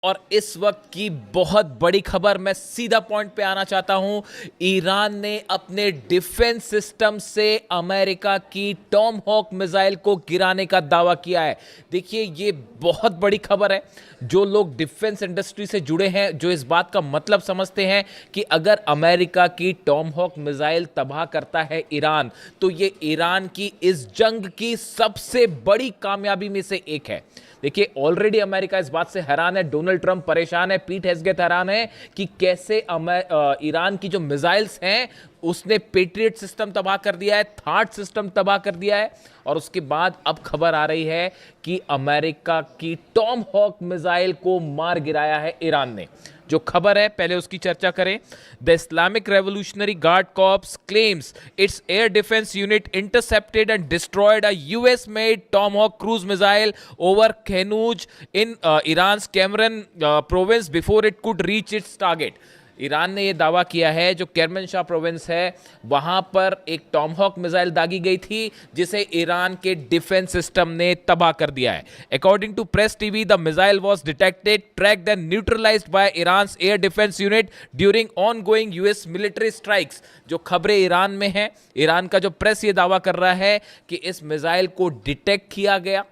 और इस वक्त की बहुत बड़ी खबर, मैं सीधा पॉइंट पे आना चाहता हूं। ईरान ने अपने डिफेंस सिस्टम से अमेरिका की टॉम हॉक मिसाइल को गिराने का दावा किया है। देखिए, ये बहुत बड़ी खबर है। जो लोग डिफेंस इंडस्ट्री से जुड़े हैं, जो इस बात का मतलब समझते हैं कि अगर अमेरिका की टॉम हॉक मिसाइल तबाह करता है ईरान, तो ये ईरान की इस जंग की सबसे बड़ी कामयाबी में से एक है। देखिए, ऑलरेडी अमेरिका इस बात से हैरान है, डोनाल्ड ट्रंप परेशान है, पीट हेगसेथ हैरान है कि कैसे ईरान की जो मिसाइल्स हैं उसने पेट्रियट सिस्टम तबाह कर दिया है, थार्ड सिस्टम तबाह कर दिया है। और उसके बाद अब खबर आ रही है कि अमेरिका की टॉम हॉक मिसाइल को मार गिराया है ईरान ने। जो खबर है पहले उसकी चर्चा करें। The Islamic Revolutionary Guard Corps claims its air defence unit intercepted and destroyed a US made Tomahawk cruise missile over Khanuj in Iran Kerman province before it could reach its target. Iran ने यह दावा किया है जो केरमनशाह province है वहां पर एक टॉमहॉक मिसाइल दागी गई थी जिसे ईरान के डिफेंस सिस्टम ने तबाह कर दिया है। According to Press TV, the missile was detected, tracked and neutralised by Iran air defence unit during ongoing US military strikes. जो खबरें ईरान में हैं, ईरान का जो प्रेस ये दावा कर रहा है कि इस मिसाइल को डिटेक्ट किया गया,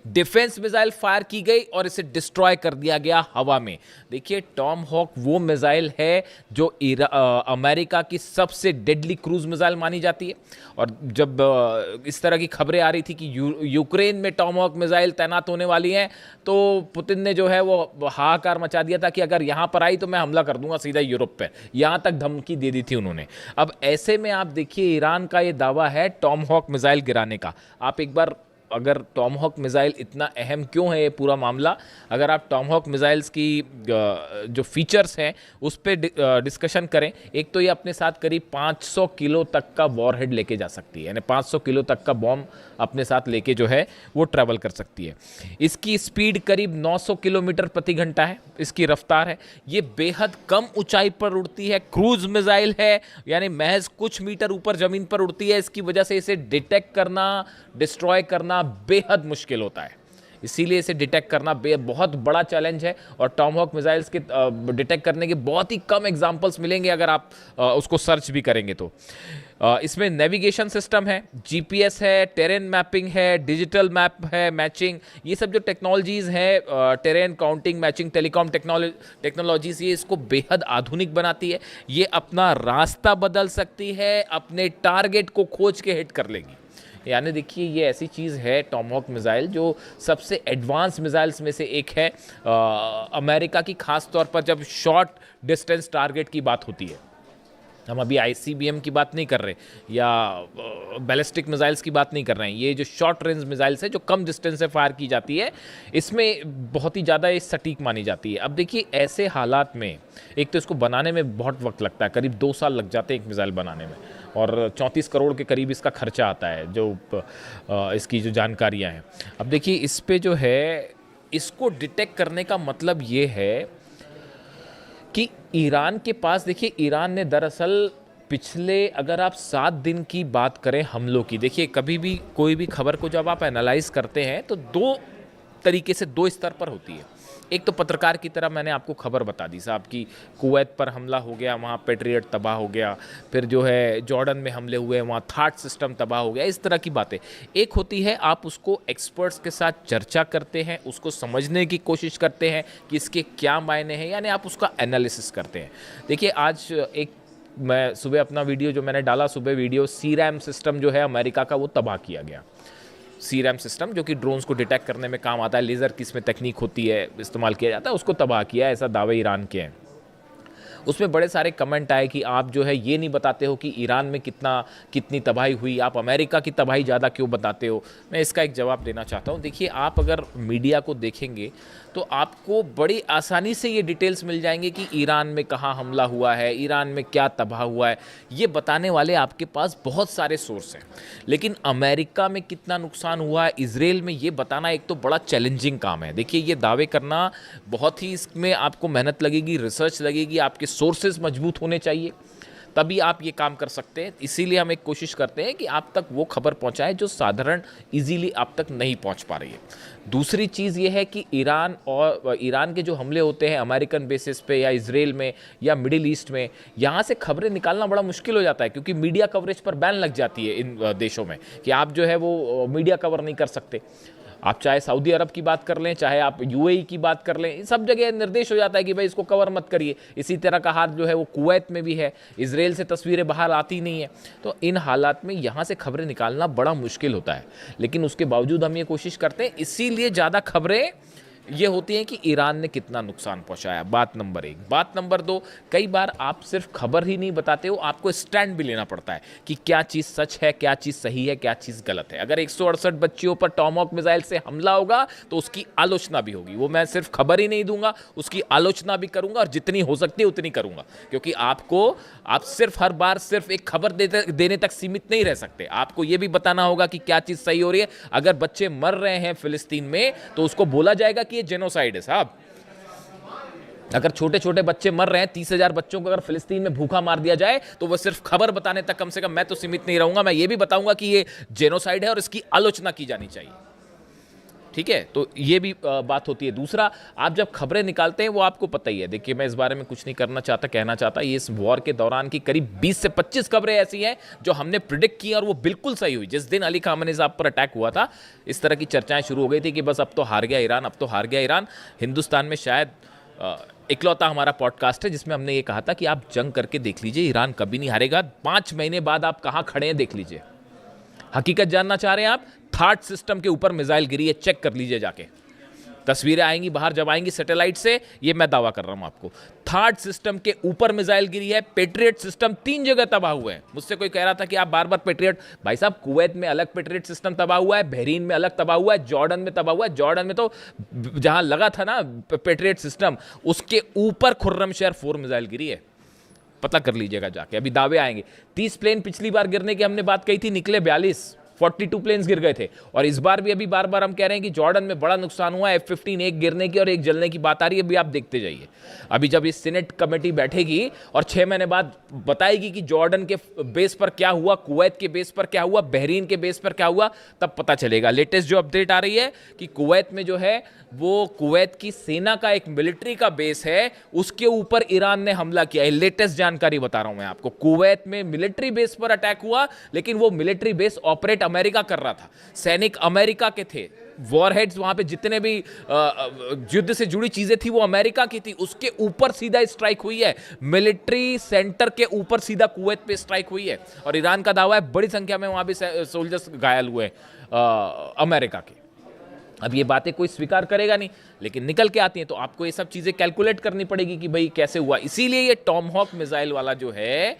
डिफेंस मिसाइल फायर की गई और इसे डिस्ट्रॉय कर दिया गया हवा में। देखिए, टॉम हॉक वो मिसाइल है जो अमेरिका की सबसे डेडली क्रूज मिसाइल मानी जाती है। और जब इस तरह की खबरें आ रही थी कि यूक्रेन में टॉम हॉक मिसाइल तैनात होने वाली हैं, तो पुतिन ने जो है वो हाहाकार मचा दिया था कि अगर यहां पर आई तो मैं हमला कर दूंगा सीधा यूरोप पर। यहां तक धमकी दे दी थी उन्होंने। अब ऐसे में आप देखिए, ईरान का ये दावा है टॉम हॉक मिसाइल गिराने का। आप एक बार, अगर टॉमहॉक मिसाइल इतना अहम क्यों है ये पूरा मामला, अगर आप टॉमहॉक मिसाइल्स की जो फीचर्स हैं उस पर डिस्कशन करें। एक तो ये अपने साथ करीब 500 किलो तक का वॉरहेड लेके जा सकती है, यानी 500 किलो तक का बॉम्ब अपने साथ लेके जो है वो ट्रैवल कर सकती है। इसकी स्पीड करीब 900 किलोमीटर प्रति घंटा है, इसकी रफ्तार है। ये बेहद कम ऊंचाई पर उड़ती है, क्रूज मिसाइल है, यानी महज कुछ मीटर ऊपर जमीन पर उड़ती है। इसकी वजह से इसे डिटेक्ट करना, डिस्ट्रॉय करना बेहद मुश्किल होता है। इसीलिए इसे डिटेक्ट करना बहुत बड़ा चैलेंज है। और टॉमहॉक मिसाइल्स के डिटेक्ट करने के बहुत ही कम एग्जांपल्स मिलेंगे अगर आप उसको सर्च भी करेंगे तो। इसमें नेविगेशन सिस्टम है, जीपीएस है, टेरेन मैपिंग है, डिजिटल मैप है, मैचिंग, ये सब जो टेक्नोलॉजीज हैं, terrain counting, matching, telecom technologies, ये इसको बेहद आधुनिक बनाती है। ये अपना रास्ता बदल सकती है, अपने टारगेट को खोज के हिट कर लेगी। यानी देखिए, ये ऐसी चीज़ है टॉमहॉक मिसाइल जो सबसे एडवांस मिसाइल्स में से एक है। अमेरिका की खास तौर पर जब शॉर्ट डिस्टेंस टारगेट की बात होती है, हम अभी आईसीबीएम की बात नहीं कर रहे या बैलिस्टिक मिसाइल्स की बात नहीं कर रहे हैं, ये जो शॉर्ट रेंज मिसाइल्स है जो कम डिस्टेंस से फायर की जाती है, इसमें बहुत ही ज़्यादा ये सटीक मानी जाती है। अब देखिए, ऐसे हालात में एक तो इसको बनाने में बहुत वक्त लगता है, करीब 2 साल लग जाते हैं एक मिसाइल बनाने में, और 34 करोड़ के करीब इसका खर्चा आता है, जो इसकी जो जानकारियाँ हैं। अब देखिए, इस पे जो है, इसको डिटेक्ट करने का मतलब ये है कि ईरान के पास, देखिए, ईरान ने दरअसल पिछले, अगर आप 7 दिन की बात करें हमलों की, देखिए कभी भी कोई भी खबर को जब आप एनालाइज करते हैं तो 2 तरीके से, 2 स्तर पर होती है। एक तो पत्रकार की तरह मैंने आपको खबर बता दी साहब कि कुवैत पर हमला हो गया, वहाँ पेट्रियट तबाह हो गया, फिर जो है जॉर्डन में हमले हुए, वहाँ थार्ड सिस्टम तबाह हो गया, इस तरह की बातें। एक होती है आप उसको एक्सपर्ट्स के साथ चर्चा करते हैं, उसको समझने की कोशिश करते हैं कि इसके क्या मायने हैं, यानी आप उसका एनालिसिस करते हैं। देखिए, आज एक, मैं सुबह अपना वीडियो जो मैंने डाला, सुबह वीडियो, सीरैम सिस्टम जो है अमेरिका का, वो तबाह किया गया। सीरैम सिस्टम जो कि ड्रोन्स को डिटेक्ट करने में काम आता है, लेज़र की इसमें तकनीक होती है, इस्तेमाल किया जाता है, उसको तबाह किया, ऐसा दावे ईरान के हैं। उसमें बड़े सारे कमेंट आए कि आप जो है ये नहीं बताते हो कि ईरान में कितनी तबाही हुई, आप अमेरिका की तबाही ज़्यादा क्यों बताते हो। मैं इसका एक जवाब देना चाहता हूँ। देखिए, आप अगर मीडिया को देखेंगे तो आपको बड़ी आसानी से ये डिटेल्स मिल जाएंगे कि ईरान में कहाँ हमला हुआ है, ईरान में क्या तबाह हुआ है, ये बताने वाले आपके पास बहुत सारे सोर्स हैं। लेकिन अमेरिका में कितना नुकसान हुआ है, इजराइल में, ये बताना एक तो बड़ा चैलेंजिंग काम है। देखिए, ये दावे करना बहुत ही, इसमें आपको मेहनत लगेगी, रिसर्च लगेगी, आपके सोर्सेज मजबूत होने चाहिए। तभी आप ये काम कर सकते हैं। इसीलिए हम एक कोशिश करते हैं कि आप तक वो खबर पहुंचाएं जो साधारण इजीली आप तक नहीं पहुंच पा रही है। दूसरी चीज़ ये है कि ईरान के जो हमले होते हैं अमेरिकन बेसिस पे या इजराइल में या मिडिल ईस्ट में, यहाँ से खबरें निकालना बड़ा मुश्किल हो जाता है, क्योंकि मीडिया कवरेज पर बैन लग जाती है इन देशों में कि आप जो है वो मीडिया कवर नहीं कर सकते। आप चाहे सऊदी अरब की बात कर लें, चाहे आप यूएई की बात कर लें, सब जगह निर्देश हो जाता है कि भाई इसको कवर मत करिए। इसी तरह का हाल जो है वो कुवैत में भी है, इजराइल से तस्वीरें बाहर आती नहीं है। तो इन हालात में यहाँ से खबरें निकालना बड़ा मुश्किल होता है, लेकिन उसके बावजूद हम ये कोशिश करते हैं। इसीलिए ज़्यादा खबरें ये होती हैं कि ईरान ने कितना नुकसान पहुंचाया, बात नंबर 1। बात नंबर 2, कई बार आप सिर्फ खबर ही नहीं बताते हो, आपको स्टैंड भी लेना पड़ता है कि क्या चीज़ सच है, क्या चीज़ सही है, क्या चीज़ गलत है। अगर 168 बच्चियों पर टॉमहॉक मिसाइल से हमला होगा तो उसकी आलोचना भी होगी। वो मैं सिर्फ खबर ही नहीं दूंगा, उसकी आलोचना भी करूंगा, और जितनी हो सकती है उतनी करूंगा, क्योंकि आप सिर्फ हर बार सिर्फ एक खबर देने तक सीमित नहीं रह सकते। आपको ये भी बताना होगा कि क्या चीज़ सही हो रही है। अगर बच्चे मर रहे हैं फिलिस्तीन में तो उसको बोला जाएगा कि ये जेनोसाइड है साहब। अगर छोटे छोटे बच्चे मर रहे हैं, 30,000 बच्चों को अगर फिलिस्तीन में भूखा मार दिया जाए तो वह सिर्फ खबर बताने तक कम से कम मैं तो सीमित नहीं रहूंगा। मैं ये भी बताऊंगा कि ये जेनोसाइड है और इसकी आलोचना की जानी चाहिए। ठीक है, तो ये भी बात होती है। दूसरा, आप जब खबरें निकालते हैं वो आपको पता ही है। देखिए, मैं इस बारे में कुछ नहीं कहना चाहता। ये इस वॉर के दौरान की करीब 20 से 25 खबरें ऐसी हैं जो हमने प्रिडिक्ट की और वो बिल्कुल सही हुई। जिस दिन अली खामेनी साहब पर अटैक हुआ था, इस तरह की चर्चाएं शुरू हो गई थी कि बस अब तो हार गया ईरान, अब तो हार गया ईरान। हिंदुस्तान में शायद इकलौता हमारा पॉडकास्ट है जिसमें हमने ये कहा था कि आप जंग करके देख लीजिए, ईरान कभी नहीं हारेगा। 5 महीने बाद आप कहाँ खड़े हैं देख लीजिए। हकीकत जानना चाह रहे हैं आप? थार्ड सिस्टम के ऊपर मिसाइल गिरी है, चेक कर लीजिए जाके। तस्वीरें आएंगी बाहर, जब आएंगी सैटेलाइट से, ये मैं दावा कर रहा हूं आपको। थार्ड सिस्टम के ऊपर मिसाइल गिरी है। पेट्रियट सिस्टम 3 जगह तबाह हुए हैं। मुझसे कोई कह रहा था कि आप बार बार पेट्रियट, भाई साहब, कुवैत में अलग पेट्रियट सिस्टम तबाह हुआ है, बहरीन में अलग तबाह हुआ है, जॉर्डन में तबाह हुआ है। जॉर्डन में तो जहां लगा था ना पेट्रियट सिस्टम, उसके ऊपर खुर्रमशहर 4 मिसाइल गिरी है। पता कर लीजिएगा जाके, अभी दावे आएंगे। 30 प्लेन पिछली बार गिरने की हमने बात कही थी, निकले 42 प्लेन्स गिर गए थे। और इस बार भी अभी बार बार हम कह रहे हैं कि जॉर्डन में बड़ा नुकसान हुआ है। F-15 एक गिरने की और एक जलने की बात आ रही है, अभी आप देखते जाइए। अभी जब इस सीनेट कमेटी बैठेगी और 6 महीने बाद बताएगी कि जॉर्डन के बेस पर क्या हुआ, कुवैत के बेस पर क्या हुआ, बहरीन के बेस पर क्या हुआ, तब पता चलेगा। लेटेस्ट जो अपडेट आ रही है कि कुवैत में जो है वो कुवैत की सेना का एक मिलिट्री का बेस है, उसके ऊपर ईरान ने हमला किया है। लेटेस्ट जानकारी बता रहा हूं मैं आपको। कुवैत में मिलिट्री बेस पर अटैक हुआ, लेकिन वो मिलिट्री बेस ऑपरेट अमेरिका कर रहा था, सैनिक अमेरिका के थे, वॉरहेड्स वहां पे जितने भी युद्ध से जुड़ी चीजें थी वो अमेरिका की थी। उसके ऊपर सीधा स्ट्राइक हुई है, मिलिट्री सेंटर के ऊपर सीधा कुवैत पे स्ट्राइक हुई है। और ईरान का दावा है बड़ी संख्या में वहां भी सोल्जर्स घायल हुए अमेरिका के। अब ये बातें कोई स्वीकार करेगा नहीं, लेकिन निकल के आती हैं, तो आपको ये सब चीजें कैलकुलेट करनी पड़ेगी कि भाई कैसे हुआ। इसीलिए ये टॉमहॉक मिसाइल वाला जो है,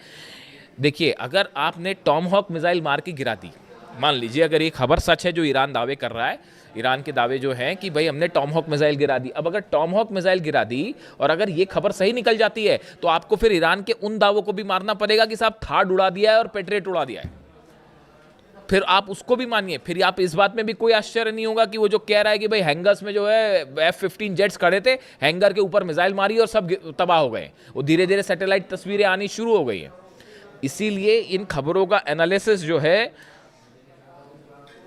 देखिए, अगर आपने टॉमहॉक मिसाइल मार के गिरा दी, मान लीजिए अगर ये खबर सच है जो ईरान दावे कर रहा है, ईरान के दावे जो हैं कि भाई हमने टॉमहॉक मिसाइल गिरा दी। अब अगर टॉमहॉक मिसाइल गिरा दी और अगर ये खबर सही निकल जाती है, तो आपको फिर ईरान के उन दावों को भी मारना पड़ेगा कि साहब थार्ड उड़ा दिया है और पेट्रियट उड़ा दिया है। फिर आप उसको भी मानिए। फिर आप इस बात में भी कोई आश्चर्य नहीं होगा कि वो जो कह रहा है कि भाई हैंगर्स में जो है F-15 जेट्स खड़े थे, हैंगर के ऊपर मिसाइल मारी और सब तबाह हो गए। वो धीरे धीरे सैटेलाइट तस्वीरें आनी शुरू हो गई हैं। इसीलिए इन खबरों का एनालिसिस जो है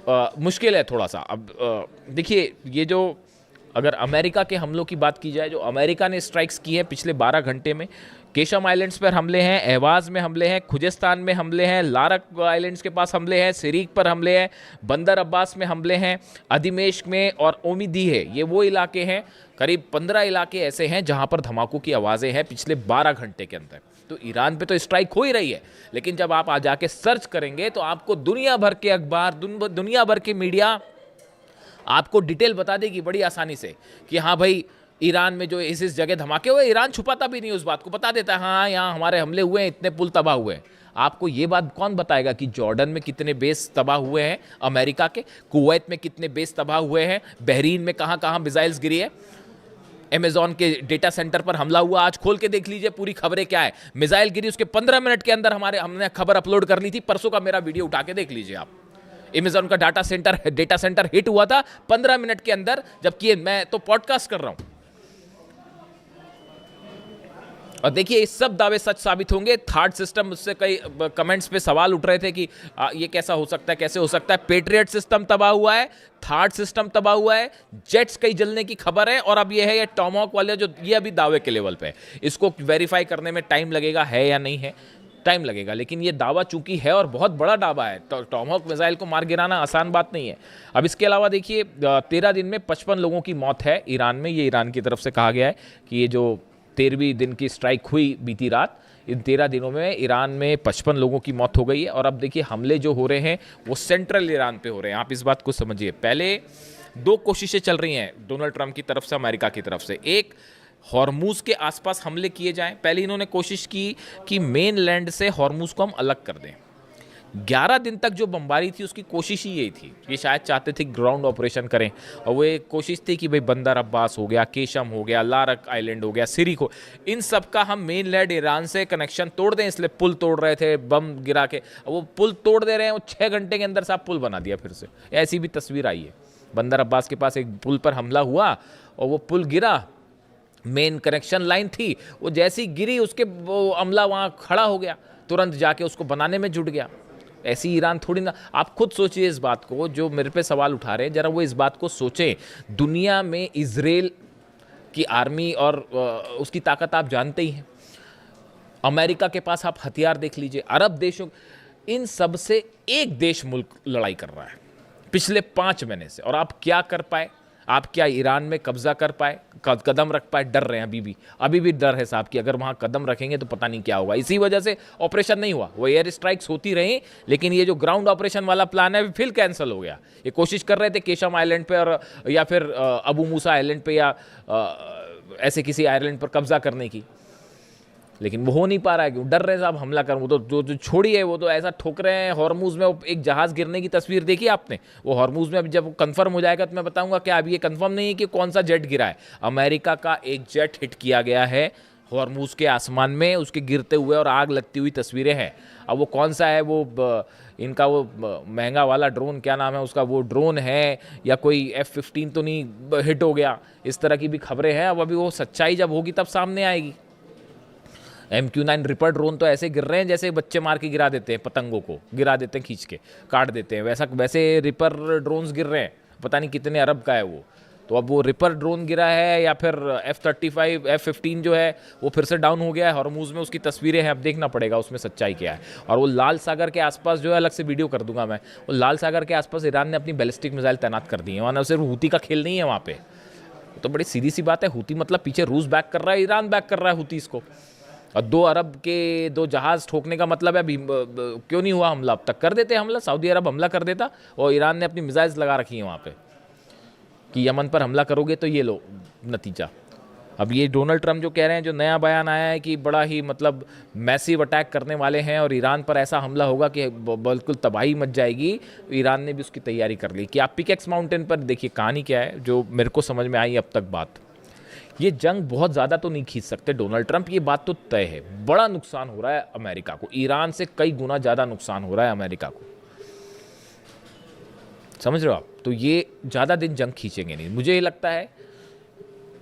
मुश्किल है थोड़ा सा। अब देखिए, ये जो अगर अमेरिका के हमलों की बात की जाए, जो अमेरिका ने स्ट्राइक्स की है पिछले 12 घंटे में, केशम आइलैंड्स पर हमले हैं, एहवाज में हमले हैं, खुजेस्तान में हमले हैं, लारक आइलैंड्स के पास हमले हैं, सिरीक पर हमले हैं, बंदर अब्बास में हमले हैं, अधिमेश्क में और ओमिदी है, ये वो इलाके हैं। करीब 15 इलाके ऐसे हैं जहां पर धमाकों की आवाज़ें हैं पिछले 12 घंटे के अंदर। तो ईरान पे तो स्ट्राइक हो ही रही है, लेकिन जब आप आ जाके सर्च करेंगे तो आपको दुनिया भर के अखबार, दुनिया भर के मीडिया आपको डिटेल बता देगी बड़ी आसानी से कि हाँ भाई, ईरान में जो इस जगह धमाके हुए, ईरान छुपाता भी नहीं उस बात को, बता देता है हाँ यहाँ हमारे हमले हुए हैं, इतने पुल तबाह हुए हैं। आपको ये बात कौन बताएगा कि जॉर्डन में कितने बेस तबाह हुए हैं अमेरिका के, कुवैत में कितने बेस तबाह हुए हैं, बहरीन में कहाँ कहाँ मिसाइल्स गिरी है, अमेज़न के डेटा सेंटर पर हमला हुआ, आज खोल के देख लीजिए पूरी खबरें क्या है। मिसाइल गिरी, उसके 15 मिनट के अंदर हमने खबर अपलोड कर ली थी, परसों का मेरा वीडियो उठा के देख लीजिए आप। अमेज़न का डेटा सेंटर हिट हुआ था 15 मिनट के अंदर, जबकि मैं तो पॉडकास्ट कर रहा हूं। और देखिए ये सब दावे सच साबित होंगे। थर्ड सिस्टम, उससे कई कमेंट्स पे सवाल उठ रहे थे कि ये कैसा हो सकता है, कैसे हो सकता है। पेट्रियट सिस्टम तबाह हुआ है, थर्ड सिस्टम तबाह हुआ है, जेट्स कई जलने की खबर है, और अब ये है ये टॉमहॉक वाले जो ये अभी दावे के लेवल पे है। इसको वेरीफाई करने में टाइम लगेगा, है या नहीं है, टाइम लगेगा, लेकिन ये दावा चूंकि है और बहुत बड़ा दावा है, तो टॉमहॉक मिसाइल को मार गिराना आसान बात नहीं है। अब इसके अलावा देखिए 13 दिन में 55 लोगों की मौत है ईरान में। ये ईरान की तरफ से कहा गया है कि ये जो 13वीं दिन की स्ट्राइक हुई बीती रात, इन 13 दिनों में ईरान में 55 लोगों की मौत हो गई है। और अब देखिए हमले जो हो रहे हैं वो सेंट्रल ईरान पे हो रहे हैं। आप इस बात को समझिए। पहले 2 कोशिशें चल रही हैं डोनाल्ड ट्रंप की तरफ से, अमेरिका की तरफ से। एक, हॉर्मूज के आसपास हमले किए जाएं। पहले इन्होंने कोशिश की कि मेन लैंड से हॉर्मूज को हम अलग कर दें। 11 दिन तक जो बमबारी थी उसकी कोशिश ही यही थी। ये शायद चाहते थे ग्राउंड ऑपरेशन करें, और वो एक कोशिश थी कि भाई बंदर अब्बास हो गया, केशम हो गया, लारक आइलैंड हो गया, सिरिक हो, इन सब का हम मेन लैंड ईरान से कनेक्शन तोड़ दें। इसलिए पुल तोड़ रहे थे बम गिरा के। वो पुल तोड़ दे रहे हैं, वो 6 घंटे के अंदर साहब पुल बना दिया फिर से। ऐसी भी तस्वीर आई है। बंदर अब्बास के पास एक पुल पर हमला हुआ और वो पुल गिरा, मेन कनेक्शन लाइन थी, वो जैसी गिरी उसके वो अमला वहाँ खड़ा हो गया, तुरंत जाके उसको बनाने में जुट गया। ऐसी ईरान थोड़ी ना। आप खुद सोचिए इस बात को, जो मेरे पे सवाल उठा रहे हैं, जरा वो इस बात को सोचें। दुनिया में इजराइल की आर्मी और उसकी ताकत आप जानते ही हैं। अमेरिका के पास आप हथियार देख लीजिए, अरब देशों, इन सब से एक देश मुल्क लड़ाई कर रहा है पिछले 5 महीने से। और आप क्या कर पाए? आप क्या ईरान में कब्जा कर पाए, कदम रख पाए? डर रहे हैं अभी भी डर है साहब कि अगर वहाँ कदम रखेंगे तो पता नहीं क्या होगा। इसी वजह से ऑपरेशन नहीं हुआ। वो एयर स्ट्राइक्स होती रही, लेकिन ये जो ग्राउंड ऑपरेशन वाला प्लान है फिर कैंसिल हो गया। ये कोशिश कर रहे थे केशम आइलैंड पे और या फिर अबू मूसा आइलैंड पे या ऐसे किसी आइलैंड पर कब्जा करने की, लेकिन वो हो नहीं पा रहा है। क्यों? डर रहे हैं साहब हमला कर। वो तो जो छोड़ी है, वो तो ऐसा ठोक रहे हैं। हॉर्मूज में एक जहाज़ गिरने की तस्वीर देखी आपने? वो हॉर्मूज में अभी जब कंफर्म हो जाएगा तो मैं बताऊंगा क्या। अभी ये कंफर्म नहीं है कि कौन सा जेट गिरा है। अमेरिका का एक जेट हिट किया गया है हॉर्मूज के आसमान में, उसके गिरते हुए और आग लगती हुई तस्वीरें हैं। अब वो कौन सा है, वो इनका वो महंगा वाला ड्रोन, क्या नाम है उसका, वो ड्रोन है या कोई F-15 तो नहीं हिट हो गया? इस तरह की भी खबरें हैं। अब अभी वो सच्चाई जब होगी तब सामने आएगी। MQ-9 रिपर ड्रोन तो ऐसे गिर रहे हैं जैसे बच्चे मार के गिरा देते हैं, पतंगों को गिरा देते हैं, खींच के काट देते हैं, वैसे रिपर ड्रोन्स गिर रहे हैं। पता नहीं कितने अरब का है वो। तो अब वो रिपर ड्रोन गिरा है या फिर F-35 F-15 जो है वो फिर से डाउन हो गया है हॉर्मूज में। उसकी तस्वीरें हैं, अब देखना पड़ेगा उसमें सच्चाई क्या है। और वो लाल सागर के आसपास जो है, अलग से वीडियो कर दूंगा मैं, वो लाल सागर के आसपास ईरान ने अपनी बैलिस्टिक मिसाइल तैनात कर दी है। वहाँ सिर्फ हूती का खेल नहीं है वहाँ पे। तो बड़ी सीधी सी बात है, हूती मतलब पीछे रूस बैक कर रहा है, ईरान बैक कर रहा है हूतीस को। और 2 अरब के 2 जहाज़ ठोकने का मतलब है क्यों नहीं हुआ हमला? अब तक कर देते हमला, सऊदी अरब हमला कर देता। और ईरान ने अपनी मिसाइल्स लगा रखी हैं वहाँ पे कि यमन पर हमला करोगे तो ये लो नतीजा। अब ये डोनाल्ड ट्रंप जो कह रहे हैं, जो नया बयान आया है कि बड़ा ही मतलब मैसिव अटैक करने वाले हैं और ईरान पर ऐसा हमला होगा कि बिल्कुल तबाही मच जाएगी, ईरान ने भी उसकी तैयारी कर ली। कि आप पिकेक्स माउंटेन पर देखिए कहानी क्या है, जो मेरे को समझ में आई अब तक बात। ये जंग बहुत ज़्यादा तो नहीं खींच सकते डोनाल्ड ट्रंप, ये बात तो तय है। बड़ा नुकसान हो रहा है अमेरिका को, ईरान से कई गुना ज़्यादा नुकसान हो रहा है अमेरिका को, समझ रहे हो आप? तो ये ज़्यादा दिन जंग खींचेंगे नहीं, मुझे ये लगता है।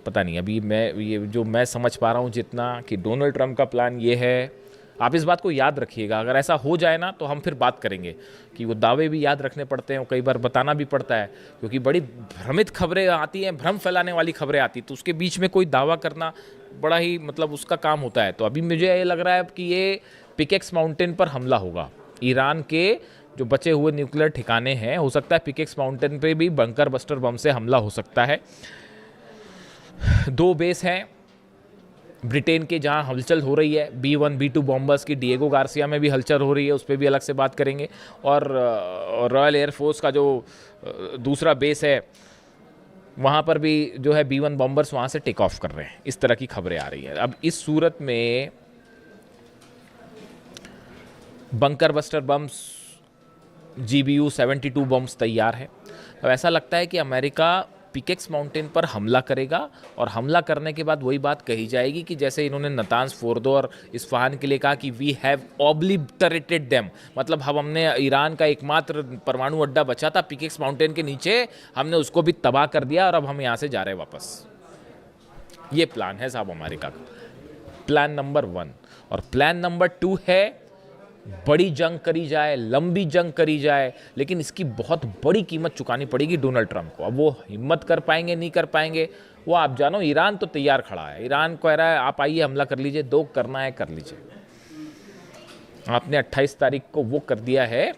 पता नहीं, अभी मैं समझ पा रहा हूँ जितना, कि डोनाल्ड ट्रंप का प्लान ये है। आप इस बात को याद रखिएगा, अगर ऐसा हो जाए ना तो हम फिर बात करेंगे कि वो दावे भी याद रखने पड़ते हैं, कई बार बताना भी पड़ता है, क्योंकि बड़ी भ्रमित खबरें आती हैं, भ्रम फैलाने वाली खबरें आती, तो उसके बीच में कोई दावा करना बड़ा ही मतलब उसका काम होता है। तो अभी मुझे ये लग रहा है कि ये पिकेक्स माउंटेन पर हमला होगा। ईरान के जो बचे हुए न्यूक्लियर ठिकाने हैं, हो सकता है पिकेक्स माउंटेन पे भी बंकर बस्टर बम से हमला हो सकता है। 2 बेस हैं ब्रिटेन के जहां हलचल हो रही है, B-1 B-2 बॉम्बर्स की डिएगो गार्सिया में भी हलचल हो रही है, उस पर भी अलग से बात करेंगे। और रॉयल एयरफोर्स का जो दूसरा बेस है वहाँ पर भी जो है B-1 बॉम्बर्स वहाँ से टेक ऑफ कर रहे हैं। इस तरह की खबरें आ रही हैं। अब इस सूरत में bunker buster bumps GBU-72 bumps तैयार है। अब ऐसा लगता है कि अमेरिका पिकेक्स माउंटेन पर हमला करेगा, और हमला करने के बाद वही बात कही जाएगी कि जैसे इन्होंने नतांज फोर्दो और इस्फहान के लिए कहा कि वी हैव ऑब्लिटरेटेड देम, मतलब हमने ईरान का एकमात्र परमाणु अड्डा बचा था पिकेक्स माउंटेन के नीचे, हमने उसको भी तबाह कर दिया और अब हम यहाँ से जा रहे हैं वापस। ये प्लान है साहब अमेरिका का। Plan number 1। और प्लान नंबर 2 है बड़ी जंग करी जाए, लंबी जंग करी जाए, लेकिन इसकी बहुत बड़ी कीमत चुकानी पड़ेगी डोनाल्ड ट्रंप को। अब वो हिम्मत कर पाएंगे नहीं कर पाएंगे वो आप जानो। ईरान तो तैयार खड़ा है, ईरान कह रहा है आप आइए हमला कर लीजिए, दो करना है कर लीजिए। आपने 28 तारीख को वो कर दिया है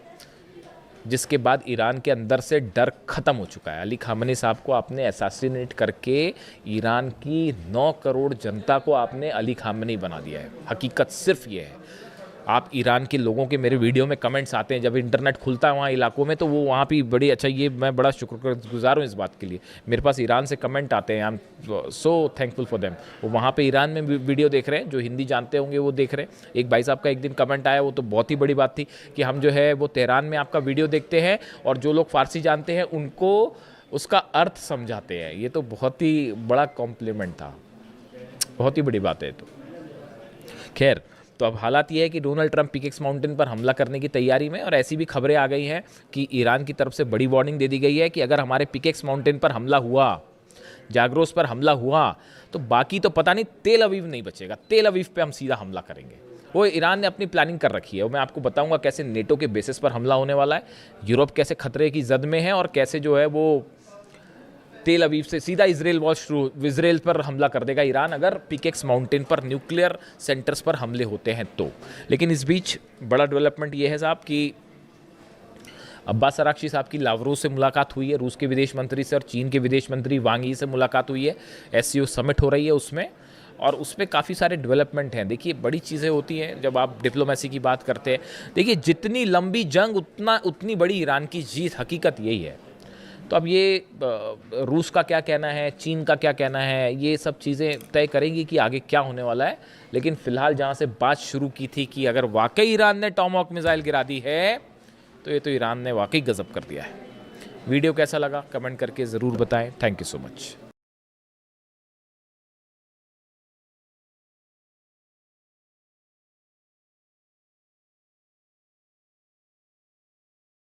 जिसके बाद ईरान के अंदर से डर खत्म हो चुका है। अली खामनी साहब को आपने असैसिनेट करके ईरान की 9 करोड़ जनता को आपने अली खामनी बना दिया है। हकीकत सिर्फ ये है। आप ईरान के लोगों के मेरे वीडियो में कमेंट्स आते हैं, जब इंटरनेट खुलता है वहाँ इलाकों में, तो वो वहाँ भी बड़ी अच्छा, ये मैं बड़ा शुक्रगुजार हूँ इस बात के लिए। मेरे पास ईरान से कमेंट आते हैं, I am so thankful for them. वो वहाँ पे ईरान में वीडियो देख रहे हैं, जो हिंदी जानते होंगे वो देख रहे हैं। एक भाई साहब का एक दिन कमेंट आया, वो तो बहुत ही बड़ी बात थी कि हम जो है वो तेहरान में आपका वीडियो देखते हैं और जो लोग फारसी जानते हैं उनको उसका अर्थ समझाते हैं। ये तो बहुत ही बड़ा कॉम्प्लीमेंट था, बहुत ही बड़ी बात है। तो खैर, तो अब हालात ये है कि डोनाल्ड ट्रंप पिकेक्स माउंटेन पर हमला करने की तैयारी में, और ऐसी भी खबरें आ गई हैं कि ईरान की तरफ से बड़ी वार्निंग दे दी गई है कि अगर हमारे पिकेक्स माउंटेन पर हमला हुआ, जाग्रोस पर हमला हुआ, तो बाकी तो पता नहीं तेल अवीव नहीं बचेगा। तेल अवीव पे हम सीधा हमला करेंगे। वो ईरान ने अपनी प्लानिंग कर रखी है। और मैं आपको बताऊंगा कैसे नेटो के बेसिस पर हमला होने वाला है, यूरोप कैसे खतरे की जद में है, और कैसे जो है वो तेल अवीव से सीधा इजराइल पर हमला कर देगा ईरान अगर पिकेक्स माउंटेन पर न्यूक्लियर सेंटर्स पर हमले होते हैं तो। लेकिन इस बीच बड़ा डेवलपमेंट ये है साहब कि अब्बास अराक्ची साहब की लावरोव से मुलाकात हुई है, रूस के विदेश मंत्री से, और चीन के विदेश मंत्री वांग यी से मुलाकात हुई है। एससीओ समिट हो रही है उसमें, और उसमें काफ़ी सारे डेवलपमेंट हैं। देखिए, बड़ी चीज़ें होती हैं जब आप डिप्लोमेसी की बात करते हैं। देखिए, जितनी लंबी जंग उतनी बड़ी ईरान की जीत, हकीकत यही है। तो अब ये रूस का क्या कहना है, चीन का क्या कहना है, ये सब चीज़ें तय करेंगी कि आगे क्या होने वाला है। लेकिन फ़िलहाल जहाँ से बात शुरू की थी कि अगर वाकई ईरान ने टॉमहॉक मिसाइल गिरा दी है, तो ये तो ईरान ने वाकई गजब कर दिया है। वीडियो कैसा लगा कमेंट करके ज़रूर बताएं। Thank you so much.